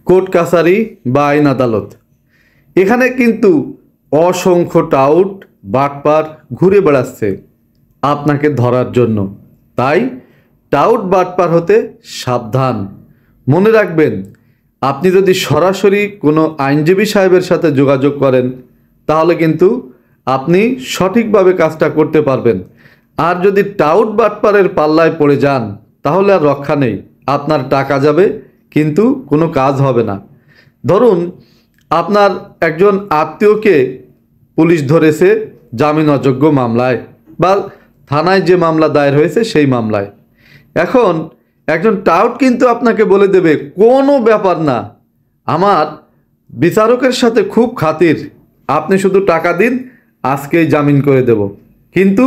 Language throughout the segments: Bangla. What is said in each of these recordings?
কোর্ট কাছারি বা আইন আদালত, এখানে কিন্তু অসংখ্য টাউট বাটপার ঘুরে বেড়াচ্ছে আপনাকে ধরার জন্য। তাই টাউট বাটপার হতে সাবধান। মনে রাখবেন, আপনি যদি সরাসরি কোনো আইনজীবী সাহেবের সাথে যোগাযোগ করেন তাহলে কিন্তু আপনি সঠিকভাবে কাজটা করতে পারবেন। আর যদি টাউট বাটপারের পাল্লায় পড়ে যান তাহলে আর রক্ষা নেই, আপনার টাকা যাবে কিন্তু কোনো কাজ হবে না। ধরুন আপনার একজন আত্মীয়কে পুলিশ ধরেছে জামিন অযোগ্য মামলায় বা থানায় যে মামলা দায়ের হয়েছে সেই মামলায়। এখন একজন টাউট কিন্তু আপনাকে বলে দেবে কোনো ব্যাপার না, আমার বিচারকের সাথে খুব খাতির, আপনি শুধু টাকা দিন, আজকেই জামিন করে দেব। কিন্তু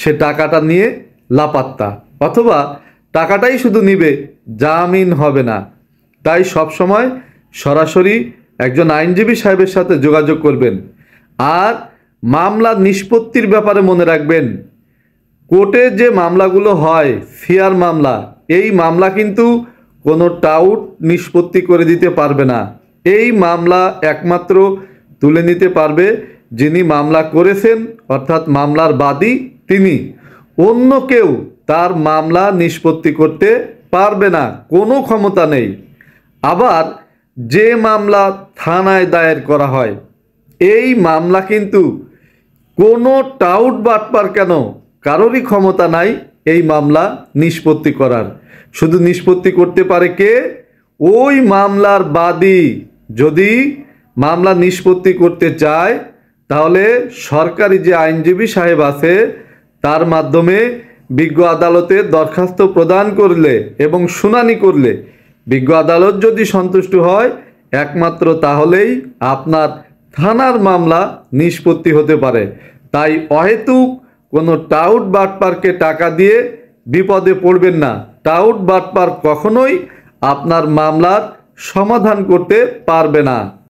সে টাকাটা নিয়ে লাপাত্তা, অথবা টাকাটাই শুধু নিবে, জামিন হবে না। তাই সবসময় সরাসরি একজন আইনজীবী সাহেবের সাথে যোগাযোগ করবেন। আর মামলা নিষ্পত্তির ব্যাপারে মনে রাখবেন, কোর্টে যে মামলাগুলো হয় ফেয়ার মামলা, এই মামলা কিন্তু কোনো টাউট নিষ্পত্তি করে দিতে পারবে না। এই মামলা একমাত্র তুলে নিতে পারবে যিনি মামলা করেছেন, অর্থাৎ মামলার বাদী তিনি। অন্য কেউ তার মামলা নিষ্পত্তি করতে পারবে না, কোনো ক্ষমতা নেই। আবার যে মামলা থানায় দায়ের করা হয়, এই মামলা কিন্তু কোনো টাউট বাটপার কেন কারোরই ক্ষমতা নাই এই মামলা নিষ্পত্তি করার। শুধু নিষ্পত্তি করতে পারে কে? ওই মামলার বাদী। যদি মামলা নিষ্পত্তি করতে চায় তাহলে সরকারি যে আইনজীবী সাহেব আছে তার মাধ্যমে বিজ্ঞ আদালতে দরখাস্ত প্রদান করলে এবং শুনানি করলে বিজ্ঞ আদালত যদি সন্তুষ্ট হয় একমাত্র তাহলেই আপনার থানার মামলা নিষ্পত্তি হতে পারে। তাই অহেতুক কোনো টাউট বাটপারকে টাকা দিয়ে বিপদে পড়বেন না। টাউট বাটপার কখনোই আপনার মামলার সমাধান করতে পারবে না।